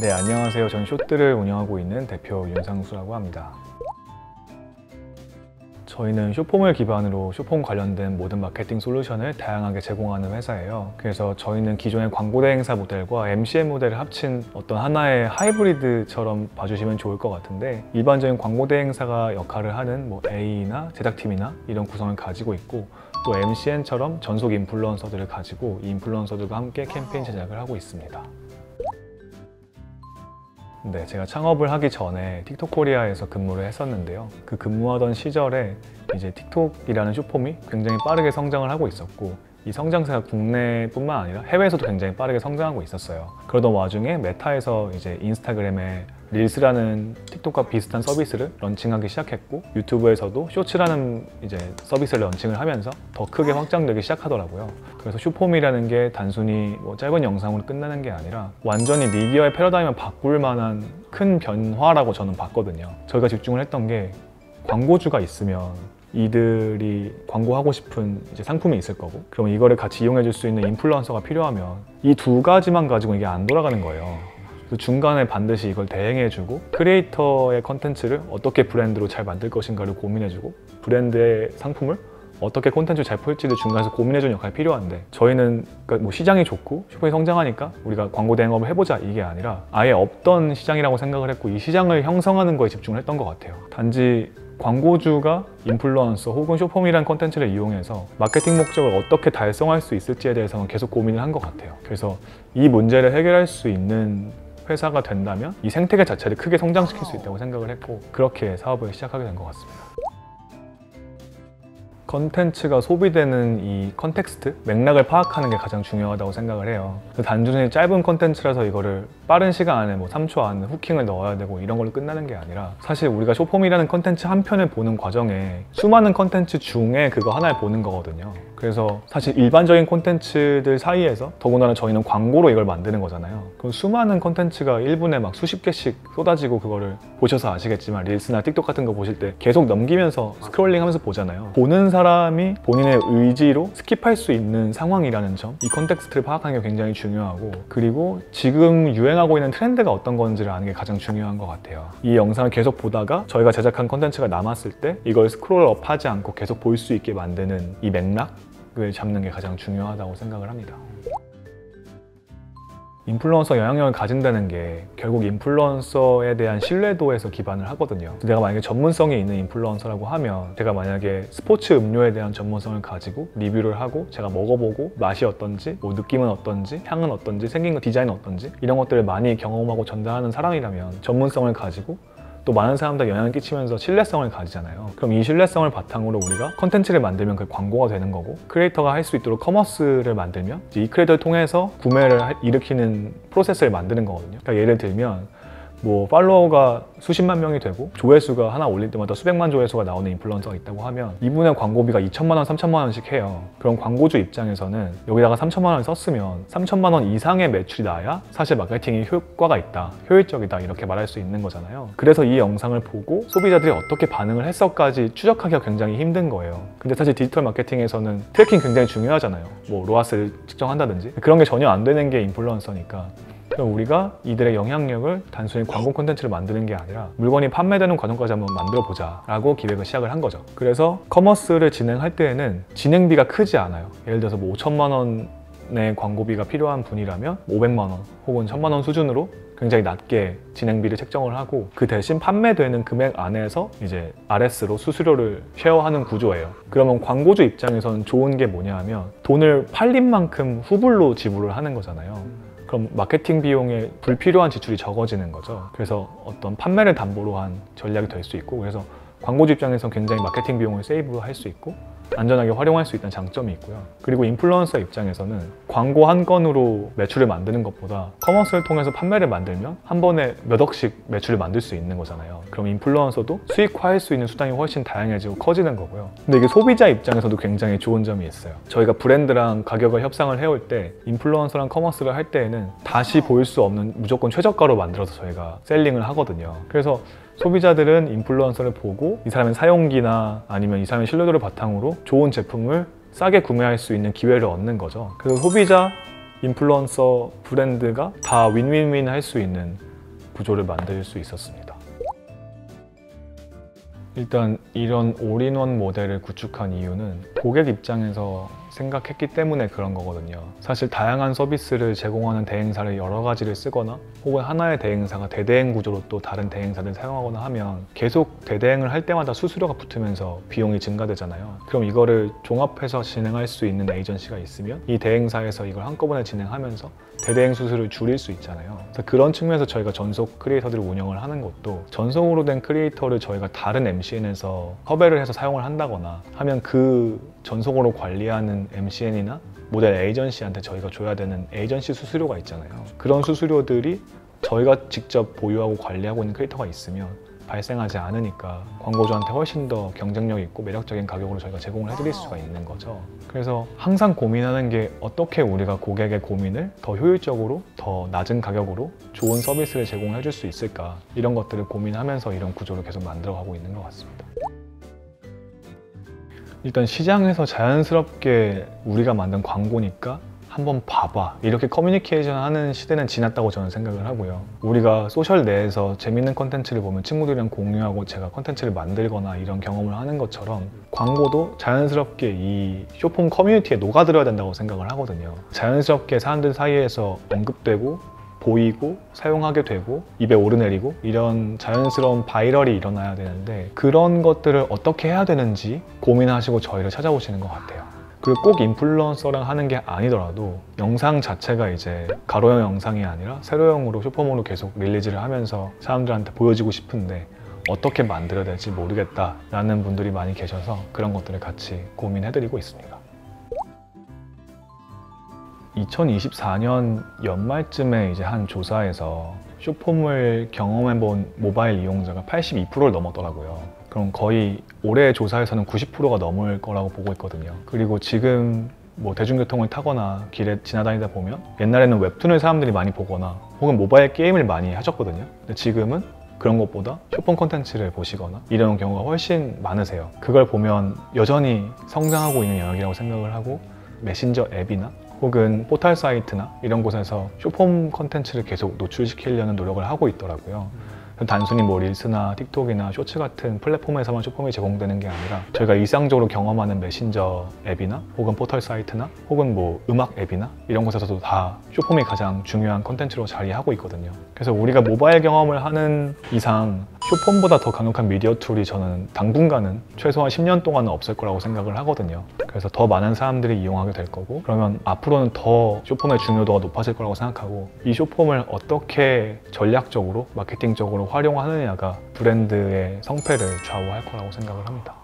네, 안녕하세요. 전 숏들을 운영하고 있는 대표 윤상수라고 합니다. 저희는 숏폼을 기반으로 숏폼 관련된 모든 마케팅 솔루션을 다양하게 제공하는 회사예요. 그래서 저희는 기존의 광고 대행사 모델과 MCN 모델을 합친 어떤 하나의 하이브리드처럼 봐주시면 좋을 것 같은데, 일반적인 광고 대행사가 역할을 하는 AE나 제작팀이나 이런 구성을 가지고 있고, 또 MCN처럼 전속 인플루언서들을 가지고 이 인플루언서들과 함께 캠페인 제작을 하고 있습니다. 네, 제가 창업을 하기 전에 틱톡 코리아에서 근무를 했었는데요. 그 근무하던 시절에 이제 틱톡이라는 숏폼이 굉장히 빠르게 성장을 하고 있었고, 이 성장세가 국내뿐만 아니라 해외에서도 굉장히 빠르게 성장하고 있었어요. 그러던 와중에 메타에서 이제 인스타그램에 릴스라는 틱톡과 비슷한 서비스를 런칭하기 시작했고, 유튜브에서도 쇼츠라는 이제 서비스를 런칭을 하면서 더 크게 확장되기 시작하더라고요. 그래서 숏폼이라는 게 단순히 짧은 영상으로 끝나는 게 아니라 완전히 미디어의 패러다임을 바꿀 만한 큰 변화라고 저는 봤거든요. 저희가 집중을 했던 게, 광고주가 있으면 이들이 광고하고 싶은 이제 상품이 있을 거고, 그럼 이거를 같이 이용해 줄 수 있는 인플루언서가 필요하면 이 두 가지만 가지고 이게 안 돌아가는 거예요. 그래서 중간에 반드시 이걸 대행해주고, 크리에이터의 컨텐츠를 어떻게 브랜드로 잘 만들 것인가를 고민해주고, 브랜드의 상품을 어떻게 콘텐츠를 잘 풀지를 중간에서 고민해주는 역할이 필요한데, 저희는 그러니까 시장이 좋고 슈퍼이 성장하니까 우리가 광고 대행업을 해보자 이게 아니라 아예 없던 시장이라고 생각을 했고, 이 시장을 형성하는 거에 집중을 했던 것 같아요. 단지 광고주가 인플루언서 혹은 숏폼이라는 콘텐츠를 이용해서 마케팅 목적을 어떻게 달성할 수 있을지에 대해서는 계속 고민을 한 것 같아요. 그래서 이 문제를 해결할 수 있는 회사가 된다면 이 생태계 자체를 크게 성장시킬 수 있다고 생각을 했고, 그렇게 사업을 시작하게 된 것 같습니다. 컨텐츠가 소비되는 이 컨텍스트, 맥락을 파악하는 게 가장 중요하다고 생각을 해요. 단순히 짧은 컨텐츠라서 이거를 빠른 시간 안에 3초 안에 후킹을 넣어야 되고 이런 걸로 끝나는 게 아니라, 사실 우리가 숏폼이라는 컨텐츠 한 편을 보는 과정에 수많은 컨텐츠 중에 그거 하나를 보는 거거든요. 그래서 사실 일반적인 콘텐츠들 사이에서, 더군다나 저희는 광고로 이걸 만드는 거잖아요. 그 수많은 콘텐츠가 1분에 막 수십 개씩 쏟아지고, 그거를 보셔서 아시겠지만 릴스나 틱톡 같은 거 보실 때 계속 넘기면서 스크롤링 하면서 보잖아요. 보는 사람이 본인의 의지로 스킵할 수 있는 상황이라는 점, 이 컨텍스트를 파악하는 게 굉장히 중요하고, 그리고 지금 유행하고 있는 트렌드가 어떤 건지를 아는 게 가장 중요한 것 같아요. 이 영상을 계속 보다가 저희가 제작한 컨텐츠가 남았을 때 이걸 스크롤업 하지 않고 계속 볼 수 있게 만드는 이 맥락을 잡는 게 가장 중요하다고 생각을 합니다. 인플루언서 영향력을 가진다는 게 결국 인플루언서에 대한 신뢰도에서 기반을 하거든요. 내가 만약에 전문성이 있는 인플루언서라고 하면, 제가 만약에 스포츠 음료에 대한 전문성을 가지고 리뷰를 하고, 제가 먹어보고 맛이 어떤지, 느낌은 어떤지, 향은 어떤지, 생긴 거 디자인은 어떤지, 이런 것들을 많이 경험하고 전달하는 사람이라면 전문성을 가지고 또 많은 사람들 영향을 끼치면서 신뢰성을 가지잖아요. 그럼 이 신뢰성을 바탕으로 우리가 컨텐츠를 만들면 그 광고가 되는 거고, 크리에이터가 할 수 있도록 커머스를 만들면 이 크리에이터를 통해서 구매를 일으키는 프로세스를 만드는 거거든요. 그러니까 예를 들면 팔로워가 수십만 명이 되고 조회수가 하나 올릴 때마다 수백만 조회수가 나오는 인플루언서가 있다고 하면, 이분의 광고비가 2천만 원, 3천만 원씩 해요. 그럼 광고주 입장에서는 여기다가 3천만 원을 썼으면 3천만 원 이상의 매출이 나야 사실 마케팅이 효과가 있다, 효율적이다, 이렇게 말할 수 있는 거잖아요. 그래서 이 영상을 보고 소비자들이 어떻게 반응을 했어까지 추적하기가 굉장히 힘든 거예요. 근데 사실 디지털 마케팅에서는 트래킹 굉장히 중요하잖아요. 로아스를 측정한다든지 그런 게 전혀 안 되는 게 인플루언서니까, 우리가 이들의 영향력을 단순히 광고 콘텐츠를 만드는 게 아니라 물건이 판매되는 과정까지 한번 만들어 보자 라고 기획을 시작을 한 거죠. 그래서 커머스를 진행할 때에는 진행비가 크지 않아요. 예를 들어서 5천만 원의 광고비가 필요한 분이라면 500만 원 혹은 1000만 원 수준으로 굉장히 낮게 진행비를 책정을 하고, 그 대신 판매되는 금액 안에서 이제 RS로 수수료를 쉐어하는 구조예요. 그러면 광고주 입장에서는 좋은 게 뭐냐 하면, 돈을 팔린 만큼 후불로 지불을 하는 거잖아요. 그럼 마케팅 비용에 불필요한 지출이 적어지는 거죠. 그래서 어떤 판매를 담보로 한 전략이 될 수 있고, 그래서 광고주 입장에서는 굉장히 마케팅 비용을 세이브할 수 있고 안전하게 활용할 수 있다는 장점이 있고요. 그리고 인플루언서 입장에서는 광고 한 건으로 매출을 만드는 것보다 커머스를 통해서 판매를 만들면 한 번에 몇 억씩 매출을 만들 수 있는 거잖아요. 그럼 인플루언서도 수익화할 수 있는 수단이 훨씬 다양해지고 커지는 거고요. 근데 이게 소비자 입장에서도 굉장히 좋은 점이 있어요. 저희가 브랜드랑 가격을 협상을 해올 때, 인플루언서랑 커머스를 할 때에는 다시 보일 수 없는 무조건 최저가로 만들어서 저희가 셀링을 하거든요. 그래서 소비자들은 인플루언서를 보고 이 사람의 사용기나 아니면 이 사람의 신뢰도를 바탕으로 좋은 제품을 싸게 구매할 수 있는 기회를 얻는 거죠. 그래서 소비자, 인플루언서, 브랜드가 다 윈윈윈 할 수 있는 구조를 만들 수 있었습니다. 일단 이런 올인원 모델을 구축한 이유는 고객 입장에서 생각했기 때문에 그런 거거든요. 사실 다양한 서비스를 제공하는 대행사를 여러 가지를 쓰거나 혹은 하나의 대행사가 대대행 구조로 또 다른 대행사를 사용하거나 하면 계속 대대행을 할 때마다 수수료가 붙으면서 비용이 증가되잖아요. 그럼 이거를 종합해서 진행할 수 있는 에이전시가 있으면 이 대행사에서 이걸 한꺼번에 진행하면서 대대행 수수료를 줄일 수 있잖아요. 그래서 그런 측면에서 저희가 전속 크리에이터들을 운영을 하는 것도 전속으로 된 크리에이터를 저희가 다른 MCN에서 섭외를 해서 사용을 한다거나 하면 그 전속으로 관리하는 MCN이나 모델 에이전시한테 저희가 줘야 되는 에이전시 수수료가 있잖아요. 그런 수수료들이 저희가 직접 보유하고 관리하고 있는 크리에이터가 있으면 발생하지 않으니까 광고주한테 훨씬 더 경쟁력 있고 매력적인 가격으로 저희가 제공을 해드릴 수가 있는 거죠. 그래서 항상 고민하는 게 어떻게 우리가 고객의 고민을 더 효율적으로 더 낮은 가격으로 좋은 서비스를 제공해 줄 수 있을까, 이런 것들을 고민하면서 이런 구조를 계속 만들어가고 있는 것 같습니다. 일단 시장에서 자연스럽게 우리가 만든 광고니까 한번 봐봐, 이렇게 커뮤니케이션 하는 시대는 지났다고 저는 생각을 하고요. 우리가 소셜 내에서 재밌는 컨텐츠를 보면 친구들이랑 공유하고 제가 컨텐츠를 만들거나 이런 경험을 하는 것처럼 광고도 자연스럽게 이 쇼폼 커뮤니티에 녹아들어야 된다고 생각을 하거든요. 자연스럽게 사람들 사이에서 언급되고 보이고 사용하게 되고 입에 오르내리고 이런 자연스러운 바이럴이 일어나야 되는데 그런 것들을 어떻게 해야 되는지 고민하시고 저희를 찾아오시는 것 같아요. 그리고 꼭 인플루언서랑 하는 게 아니더라도 영상 자체가 이제 가로형 영상이 아니라 세로형으로 쇼폼으로 계속 릴리즈를 하면서 사람들한테 보여지고 싶은데 어떻게 만들어야 될지 모르겠다라는 분들이 많이 계셔서 그런 것들을 같이 고민해드리고 있습니다. 2024년 연말쯤에 이제 한 조사에서 쇼폼을 경험해본 모바일 이용자가 82%를 넘었더라고요. 그럼 거의 올해 조사에서는 90%가 넘을 거라고 보고 있거든요. 그리고 지금 뭐 대중교통을 타거나 길에 지나다니다 보면 옛날에는 웹툰을 사람들이 많이 보거나 혹은 모바일 게임을 많이 하셨거든요. 근데 지금은 그런 것보다 쇼폼 콘텐츠를 보시거나 이런 경우가 훨씬 많으세요. 그걸 보면 여전히 성장하고 있는 영역이라고 생각을 하고 메신저 앱이나 혹은 포털 사이트나 이런 곳에서 쇼폼 콘텐츠를 계속 노출시키려는 노력을 하고 있더라고요. 단순히 뭐 릴스나 틱톡이나 쇼츠 같은 플랫폼에서만 쇼폼이 제공되는 게 아니라 저희가 일상적으로 경험하는 메신저 앱이나 혹은 포털 사이트나 혹은 뭐 음악 앱이나 이런 곳에서도 다 쇼폼이 가장 중요한 콘텐츠로 자리하고 있거든요. 그래서 우리가 모바일 경험을 하는 이상 쇼폼보다 더 강력한 미디어 툴이 저는 당분간은 최소한 10년 동안은 없을 거라고 생각을 하거든요. 그래서 더 많은 사람들이 이용하게 될 거고 그러면 앞으로는 더 쇼폼의 중요도가 높아질 거라고 생각하고 이 쇼폼을 어떻게 전략적으로 마케팅적으로 활용하느냐가 브랜드의 성패를 좌우할 거라고 생각을 합니다.